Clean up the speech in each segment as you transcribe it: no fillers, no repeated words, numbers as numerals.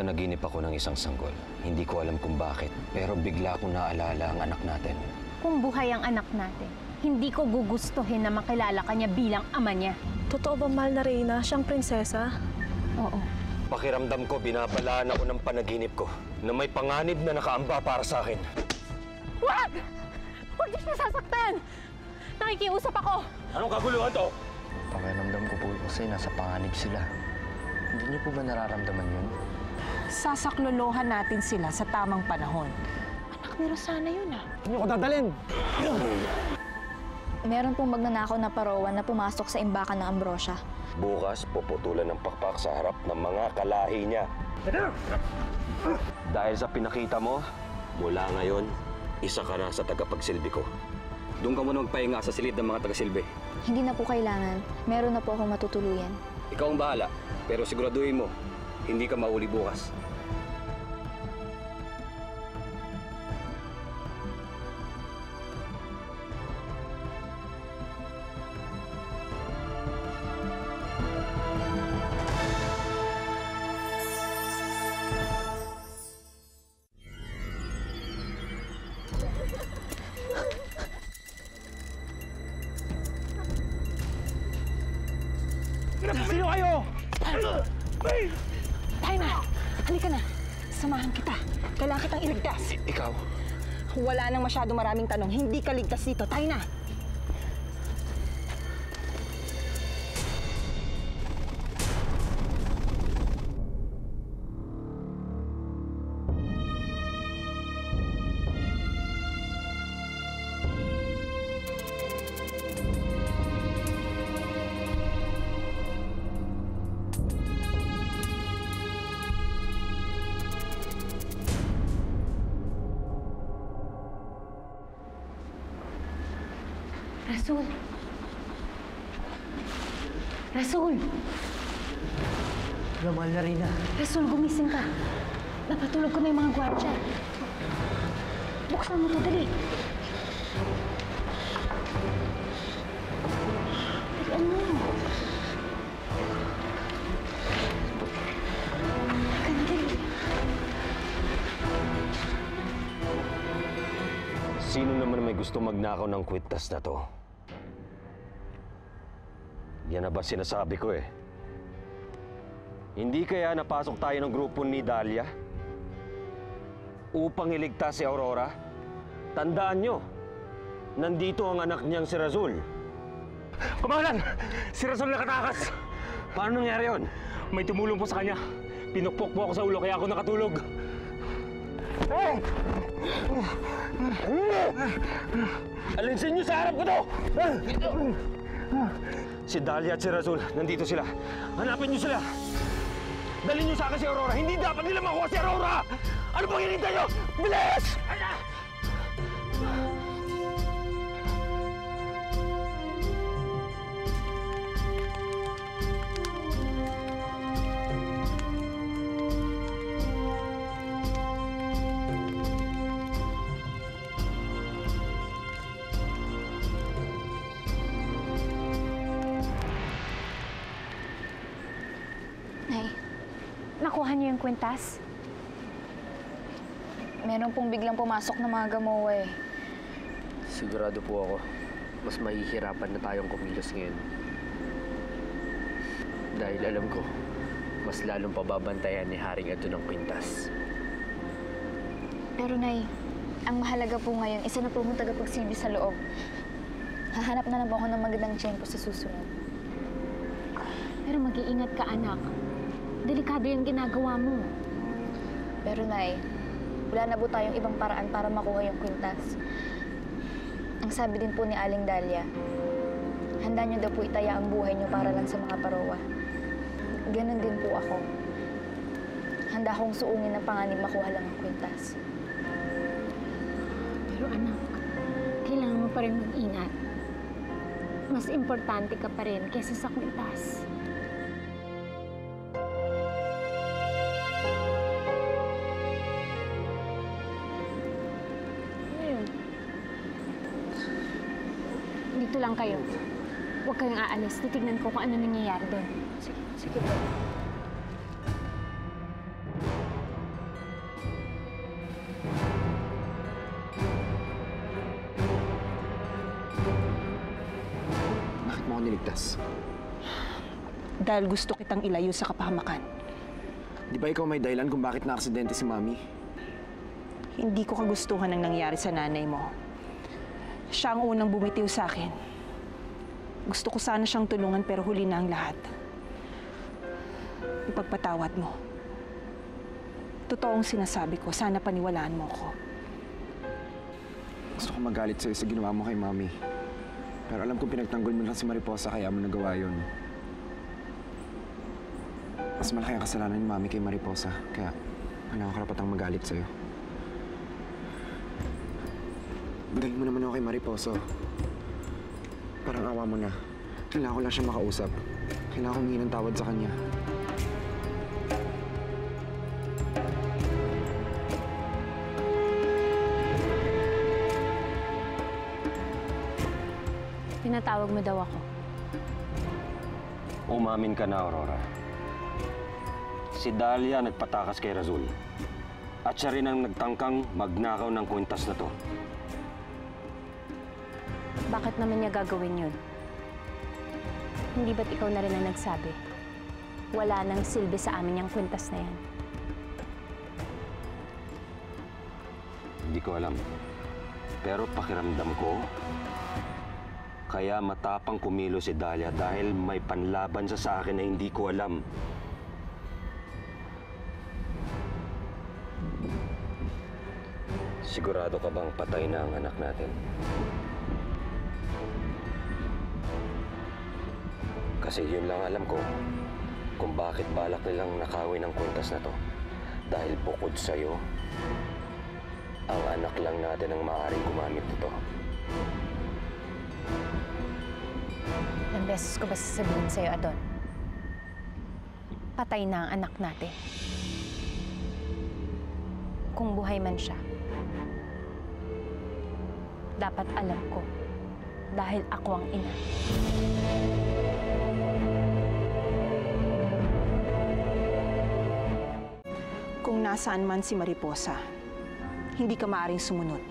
nanaginip ako ng isang sanggol. Hindi ko alam kung bakit, pero bigla kong naalala ang anak natin. Kung buhay ang anak natin, hindi ko gugustuhin na makilala kanya bilang ama niya. Totoo ba, mahal na Reyna? Siyang prinsesa? Oo. Pakiramdam ko, binabalaan ako ng panaginip ko na may panganib na nakaamba para sa akin. Wag! Huwag niyo siya sasaktan! Nakikiusap ako! Anong kaguluhan to? Pakiramdam ko po kasi nasa panganib sila. Hindi niyo po ba nararamdaman yun? Sasaklolohan natin sila sa tamang panahon. Anak ni Rosana yun ah. Hindi ko dadalhin! Meron pong magnanakaw na parawan na pumasok sa imbakan ng Ambrosia. Bukas, puputulan ng pakpak sa harap ng mga kalahi niya. Dahil sa pinakita mo, mula ngayon, isa ka na sa tagapagsilbi ko. Doon ka muna magpahinga sa silid ng mga tagasilbi. Hindi na po kailangan. Meron na po akong matutuluyan. Ikaw ang bahala, pero siguraduhin mo, hindi ka mauli bukas. Sino kayo? Tayo na! Halika na! Samahan kita. Kailangan kitang iligtas. Ikaw? Wala nang masyado maraming tanong. Hindi ka ligtas dito. Tayo na! Rasul! Rasul! Mahal na Reyna. Rasul, gumising ka. Napatulog ko na yung mga gwardya. Buksan mo to, dali. Dalian mo. Halika na, dali. Sino naman may gusto magnakaw ng kwintas na to? Yan na ba sinasabi ko eh? Hindi kaya napasok tayo ng grupo ni Dahlia? Upang iligtas si Aurora? Tandaan nyo, nandito ang anak niyang si Rasul. Kamahalan! Si Rasul nakatakas! Paano nangyari yun? May tumulong po sa kanya. Pinukpok po ako sa ulo kaya ako nakatulog. Alinsin nyo sa harap ko to! Si Dahlia at si Rasul, nandito sila. Hanapin nyo sila! Dalhin nyo sa akin si Aurora! Hindi dapat nila makuha si Aurora! Ano bang hinintay nyo? Bilis! Nay, Nakuha niyo yung kwintas? meron pong biglang pumasok na mga gamowa eh. Sigurado po ako, mas mahihirapan na tayong kumilos ngayon. Dahil alam ko, mas lalong pababantayan ni Haring Ado ng kwintas. Pero Nay, ang mahalaga po ngayon, isa na po akong tagapagsilbi sa loob. Hahanap na lang po ako ng magandang tiyempo sa susunod. Pero mag-iingat ka, anak. Delikado yung ginagawa mo. Pero Nay, wala na po tayong ibang paraan para makuha yung kwintas. Ang sabi din po ni Aling Dahlia, handa niyo daw po itaya ang buhay niyo para lang sa mga Parowa. Ganon din po ako. Handa akong suungin ng panganib makuha lang ang kwintas. Pero anak, kailangan mo pa rin mag-ingat. Mas importante ka pa rin kaysa sa kwintas. Dito lang kayo. Huwag kayong aalis. Titignan ko kung ano nangyayari doon. Sige po. ako niligtas? Dahil gusto kitang ilayo sa kapahamakan. Di ba ikaw may dahilan kung bakit na-aksidente si Mami? Hindi ko kagustuhan ang nangyari sa nanay mo. Siya ang unang bumitiw sa akin. Gusto ko sana siyang tulungan pero huli na ang lahat. Ipagpatawad mo. Totoong sinasabi ko, sana paniwalaan mo ko. Gusto ko magalit sa'yo sa ginawa mo kay Mami. Pero alam kong pinagtanggol mo lang si Mariposa kaya mo nagawa yun. Mas malaki ang kasalanan ni Mami kay Mariposa, kaya wala akong karapatang magalit sa'yo. Dahil mo naman ako kay Mariposa. Parang awa mo na. Kailangan ko lang siya makausap. Kailangan ko humingi ng tawad sa kanya. Tinatawag mo daw ako. Umamin ka na, Aurora. Si Dahlia nagpatakas kay Razul. At siya rin ang nagtangkang magnakaw ng kwintas na to. Bakit naman niya gagawin yun? Hindi ba't ikaw na rin ang nagsabi? Wala nang silbi sa amin yung kwintas na yan. Hindi ko alam. Pero pakiramdam ko, kaya matapang kumilo si Dahlia dahil may panlaban siya sa akin na hindi ko alam. Sigurado ka bang patay na ang anak natin? Kasi yun lang alam ko kung bakit balak nilang nakawin ang kwintas na to. Dahil bukod sa'yo, ang anak lang natin ang maaaring gumamit nito. Ilang beses ko ba sasabihin sa'yo, Adon? Patay na ang anak natin. Kung buhay man siya, dapat alam ko dahil ako ang ina. Kung nasaan man si Mariposa, hindi ka maaaring sumunod.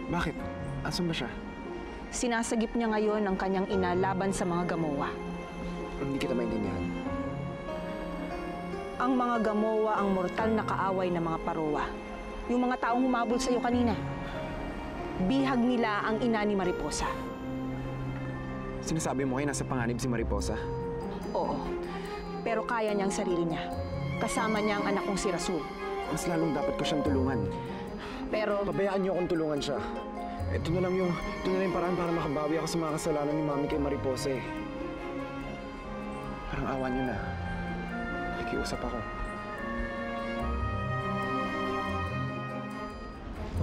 Bakit? Asan ba siya? Sinasagip niya ngayon ang kanyang ina laban sa mga Gamowa. Hindi kita maintindihan. Ang mga Gamowa ang mortal na kaaway ng mga Parowa. Yung mga taong humabol sa iyo kanina. Bihag nila ang ina ni Mariposa. Sinasabi mo kayo nasa panganib si Mariposa? Oo, pero kaya niya ang sarili niya. Kasama niya ang anak kong si Razul. Mas lalong dapat ko siyang tulungan. Pero Pabayaan niyo akong tulungan siya. Ito na lang yung paraan para makabawi ako sa mga kasalanan ni Mami kay Mariposa eh. Parang awan niyo na. Nakikiusap ako.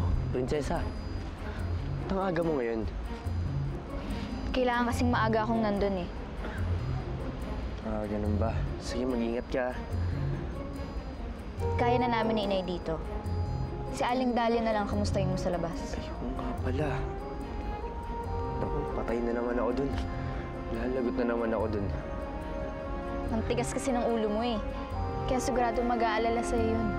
Oh, Prinsesa. Ang aga mo ngayon. Kailangan kasing maaga akong nandun eh. Ah, ganun ba? Sige, mag-ingat ka. Kaya na namin ni Inay dito. Si Aling Dahlia na lang kamustahin mo sa labas. Ay, oo nga pala. Naku, patay na naman ako dun. Lalagot na naman ako dun. Ang tigas kasi ng ulo mo eh. Kaya sigurado mag-aalala sa'yo yun.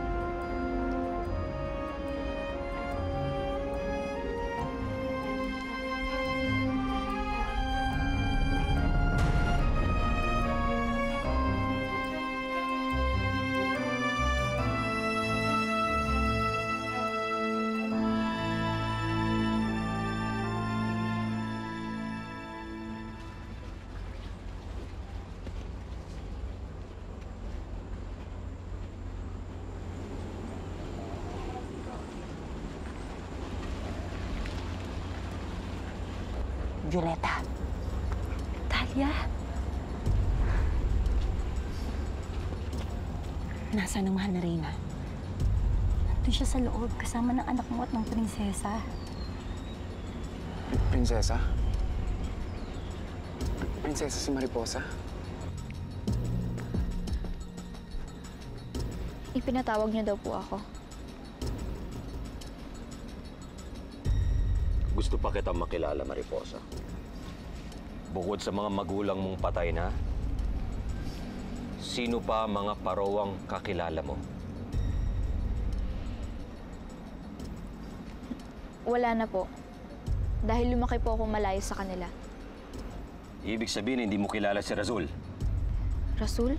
Violeta. Dahlia. Nasaan ang mahal na Reyna? Nandun siya sa loob, kasama ng anak mo at ng prinsesa. Prinsesa? Prinsesa si Mariposa? Ipinatawag niyo daw po ako. Gusto pa kitang makilala, Mariposa. Bukod sa mga magulang mong patay na, sino pa ang mga parowang kakilala mo? Wala na po. Dahil lumaki po akong malayo sa kanila. Ibig sabihin, hindi mo kilala si Razul. Rasul?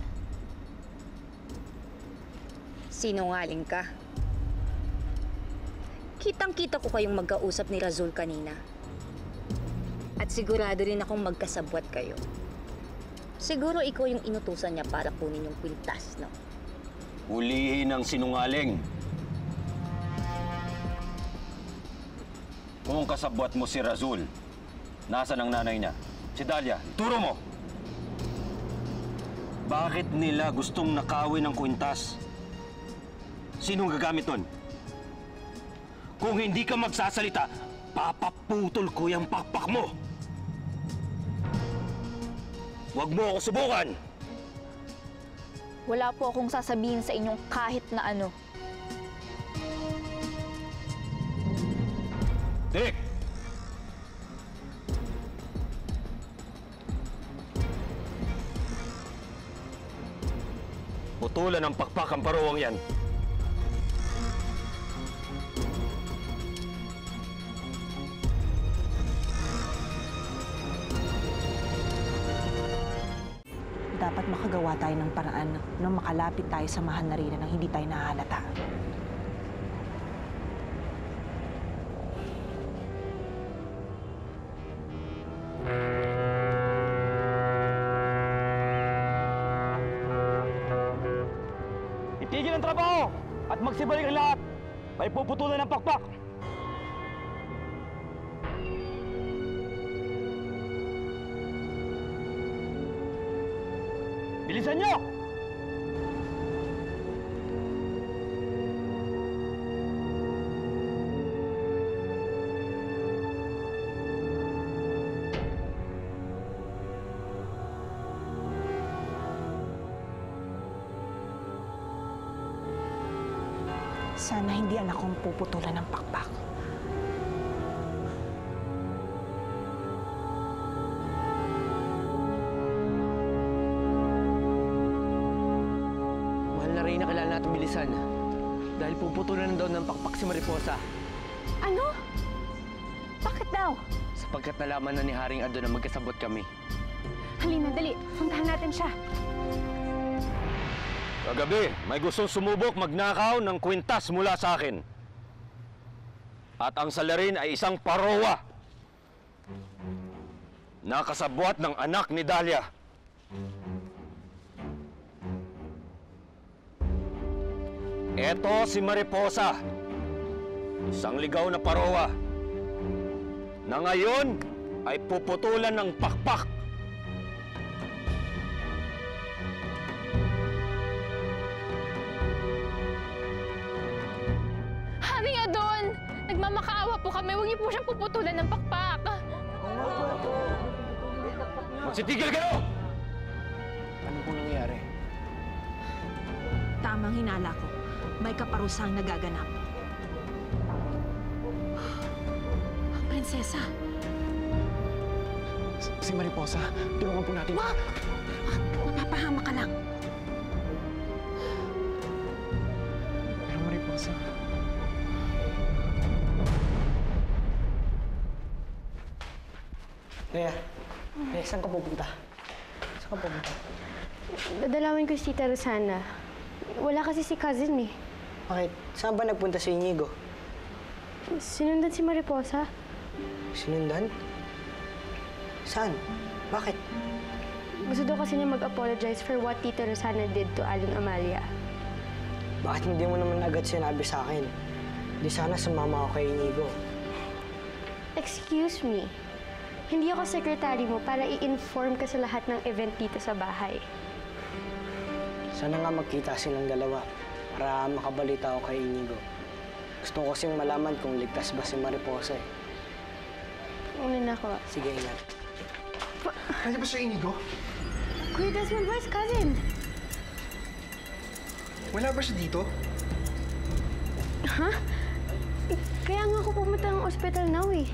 Sinungaling ka. Kitang-kita ko kayong magkausap ni Razul kanina. At sigurado rin akong magkasabwat kayo. Siguro ikaw yung inutusan niya para kunin yung kwintas, no? Hulihin ang sinungaling. Kung kasabwat mo si Razul, nasaan ang nanay niya? Si Dalia, turo mo! Bakit nila gustong nakawin ng kwintas? Sinong gagamit nun? Kung hindi ka magsasalita, papaputol ko yung pakpak mo! Huwag mo ako subukan! Wala po akong sasabihin sa inyong kahit na ano. Dick! Putulan ng pakpak ang paruwang yan. Dapat makagawa tayo ng paraan na makalapit tayo sa mahal na Reyna nang hindi tayo nahalata. Itigil ang trabaho at magsibalik ang lahat. May puputulan ng pakpak. Bilisan nyo! Sana hindi anak kong puputulan ng pakpak. Mahal na Reyna, kailangan natin bilisan. Dahil puputulan na daw ng pakpak si Mariposa. Ano? Bakit daw? Sapagkat nalaman na ni Haring Ado na magkasabot kami. Halina, dali. Puntahan natin siya. Kagabi, may gustong sumubok magnakaw ng kwintas mula sa akin. At ang salarin ay isang parowa. Nakasabwat ng anak ni Dalia. Eto si Mariposa. Isang ligaw na parowa. Na ngayon ay puputulan ng pakpak. Haring Adon! Nagmamakaawa po kami. Huwag niyo po siyang puputulan ng pakpak. Magsitigil kayo! Ano pong nangyari? Tamang hinala ko. May kaparusang nagaganap. Ang prinsesa. Si Mariposa, tulungan po natin. Wag! Napapahama ka lang. Pero Mariposa... Lea, saan ka pupunta? Saan ka pupunta? Dadalawin ko si Tita Rosana. Wala kasi si cousin eh. Bakit? Saan ba nagpunta si Inigo? Sinundan si Mariposa. Sinundan? Saan? Bakit? Gusto daw kasi niya mag-apologize for what Tita Rosana did to Aling Amalia. Bakit hindi mo naman agad sinabi sa akin? Di sana sumama ako kay Inigo. Excuse me. Hindi ako secretary mo para i-inform ka sa lahat ng event dito sa bahay. Sana nga magkita silang dalawa para makabalita ako kay Inigo. Gusto ko kasing malaman kung ligtas ba si Mariposa eh. Una na ako. Sige, ingat. Kaya ba siya Inigo? Kuya Desmond Vice, cousin! Wala ba siya dito? Ha? Kaya nga ako pumunta ng ospital now eh.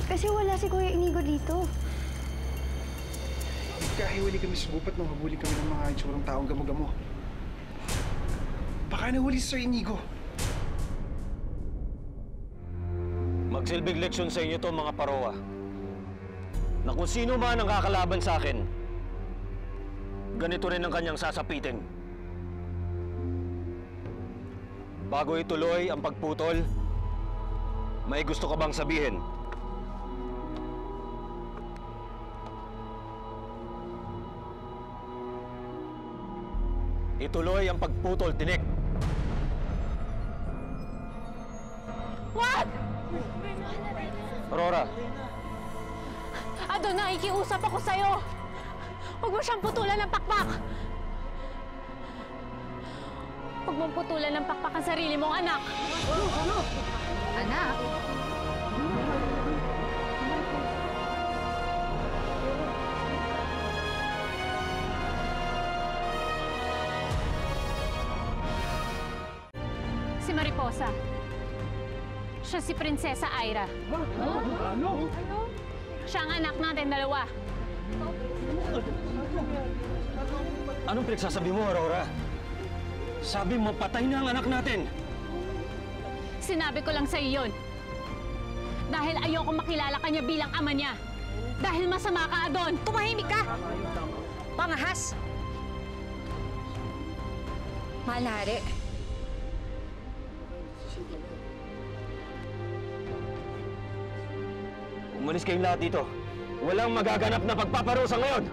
Kasi wala si Kuya Inigo dito. Kahiwali kami sa gupat nung habuli kami ng mga itsurang taong gamo-gamo. Baka nahuli si Sir Inigo. Magsilbing leksyon sa inyo to, mga parowa. na kung sino man ang kakalaban sa akin, ganito rin ang kanyang sasapitin. Bago ituloy ang pagputol, may gusto ka bang sabihin? Ituloy ang pagputol, tinik! Wag! Aurora, Adon, nakikiusap ako sa'yo! Huwag mo siyang putulan ng pakpak! Huwag mong putulan ng pakpak ang sarili mong anak! Anak? Si Mariposa. Siya si Prinsesa Aira. Ano? Siya ang anak natin dalawa. anong pinagsasabi mo, Aurora? Sabi mo, patay na ang anak natin! Sinabi ko lang sa iyo yun. Dahil ayoko makilala kanya bilang ama niya. Dahil masama ka, Adon. Tumahimik ka! Pangahas! Mahal na hari, Umalis kayong lahat dito. Walang magaganap na pagpaparusa ngayon!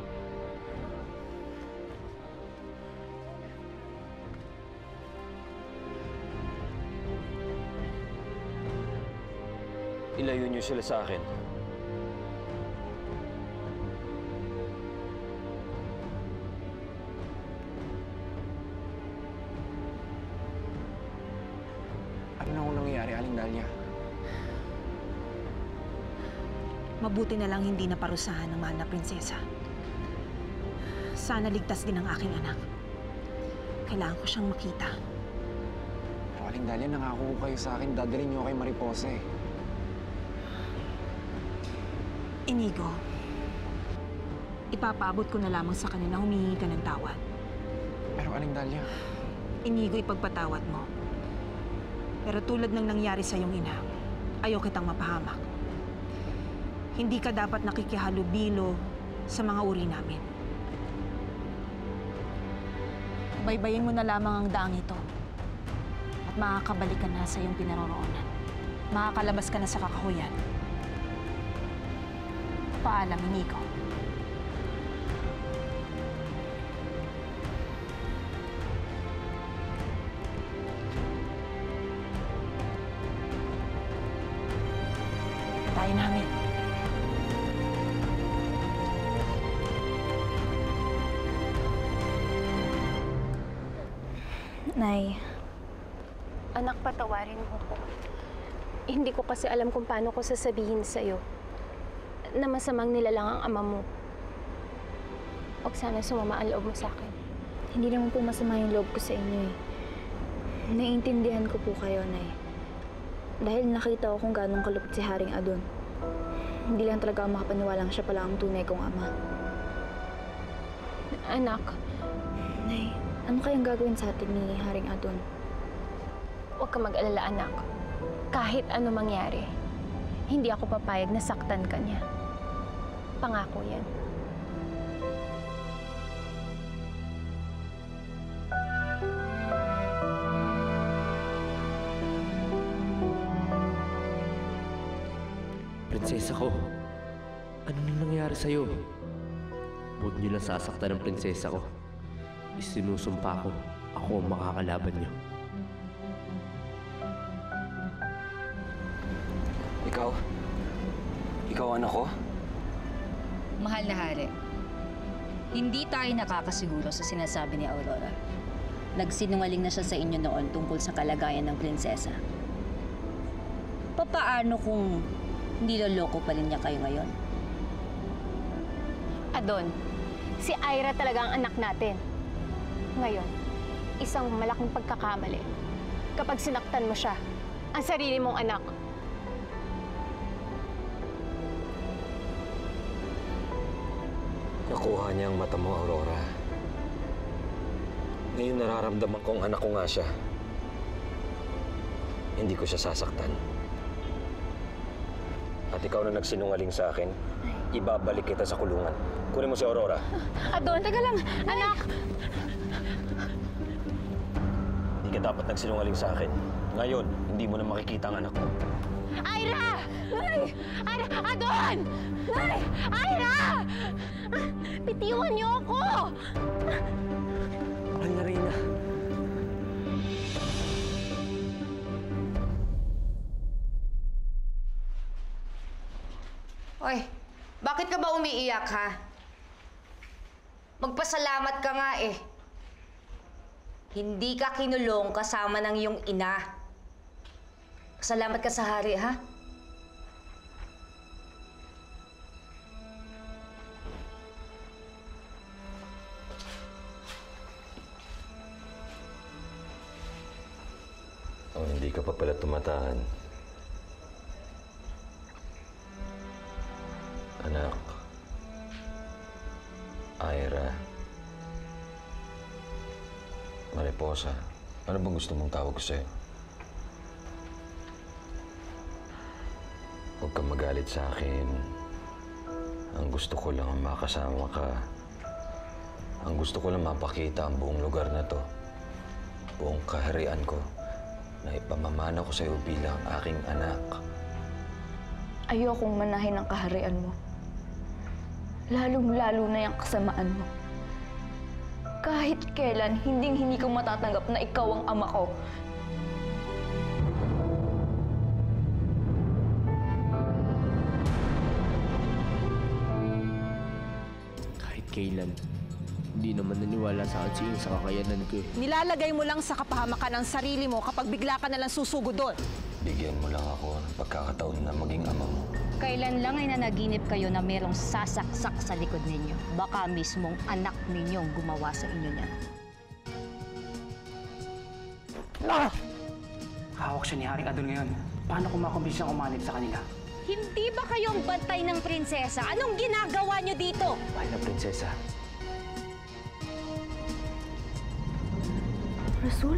Ilayo niyo sila sa akin. Ano na kung nangyayari, Aling Dahlia? Mabuti na lang hindi naparusahan ng mahal na prinsesa. Sana ligtas din ang aking anak. Kailangan ko siyang makita. Pero Aling Dahlia, nangako ko kayo sa akin, dadalhin niyo kay Mariposa eh. Inigo, ipapaabot ko na lamang sa kanila humingi ka ng tawad. Pero Aling Dahlia... Inigo, ipagpatawad mo. Pero tulad ng nangyari sa iyong ina, ayaw kitang mapahamak. Hindi ka dapat nakikihalubilo sa mga uri namin. Baybayin mo na lamang ang daang ito at makakabalik ka na sa iyong pinaroroonan. Makakalabas ka na sa kakahuyan. Paalam, Inigo. Tayo namin. Nay, Anak, patawarin mo ko. Hindi ko kasi alam kung paano ko sasabihin sa'yo na masamang nilalang ang ama mo. Huwag sana sumama ang loob mo sa akin. hindi naman po masama yung loob ko sa inyo eh. Naiintindihan ko po kayo, Nay. Dahil nakita ko kung gano'ng kalupit si Haring Adon. Hindi lang talaga ako makapaniwalang siya pala ang tunay kong ama. Anak. Nay, ano kayang gagawin sa atin ni Haring Adon? Huwag ka mag-alala, anak. Kahit ano mangyari, hindi ako papayag na saktan ka niya. Pangako yan. Prinsesa ko, ano na nangyari sa'yo? Huwag niyo lang sasaktan ng prinsesa ko. Isinusumpa ko, ako ang makakalaban niyo. Ikaw anak ko? Mahal na hari, hindi tayo nakakasiguro sa sinasabi ni Aurora. Nagsinungaling na siya sa inyo noon tungkol sa kalagayan ng prinsesa. Papaano kung niloloko pa rin niya kayo ngayon? Adon, si Aira talaga ang anak natin. Ngayon, isang malaking pagkakamali kapag sinaktan mo siya, ang sarili mong anak. Nakuha niya ang mata mo, Aurora. Ngayon nararamdaman kong anak ko nga siya. Hindi ko siya sasaktan. At ikaw na nagsinungaling sa akin, ibabalik kita sa kulungan. Kunin mo si Aurora. Adon, teka lang, anak! Hindi ka dapat nagsinungaling sa akin. Ngayon, hindi mo na makikita ang anak mo. Ira! Nay! Ira! Adon! Nay! Ira! Bitiwan niyo ako! Mahal na Reyna. Oy, bakit ka ba umiiyak, ha? Magpasalamat ka nga eh. Hindi ka kinulong kasama ng iyong ina. Salamat ka sa hari, ha? Oh, hindi ka pa pala tumatahan. Anak. Ira. Mariposa. Ano bang gusto mong tawag ko sa'yo? Huwag kang magalit sa akin. Ang gusto ko lang makasama ka. Ang gusto ko lang mapakita ang buong lugar na to. Buong kaharian ko. Na ipamamana ko sa'yo bilang aking anak. Ayokong manahin ang kaharian mo. Lalong-lalo na yung kasamaan mo. Kahit kailan, hinding-hindi ko matatanggap na ikaw ang ama ko. Kahit kailan, hindi naman naniwala sa akin si Ing sa kakayanan ko eh. Nilalagay mo lang sa kapahamakan ng sarili mo kapag bigla ka nalang susugod doon. Bigyan mo lang ako ng pagkakataon na maging ama mo. Kailan lang ay nanaginip kayo na merong sasaksak sa likod ninyo? Baka mismong anak ninyong gumawa sa inyo niyan. Hawak siya ni Haring Adon ngayon. Paano ko makumbis siyang umanib sa kanila? Hindi ba kayo ang bantay ng prinsesa? Anong ginagawa niyo dito? Mahal na prinsesa. Rasul?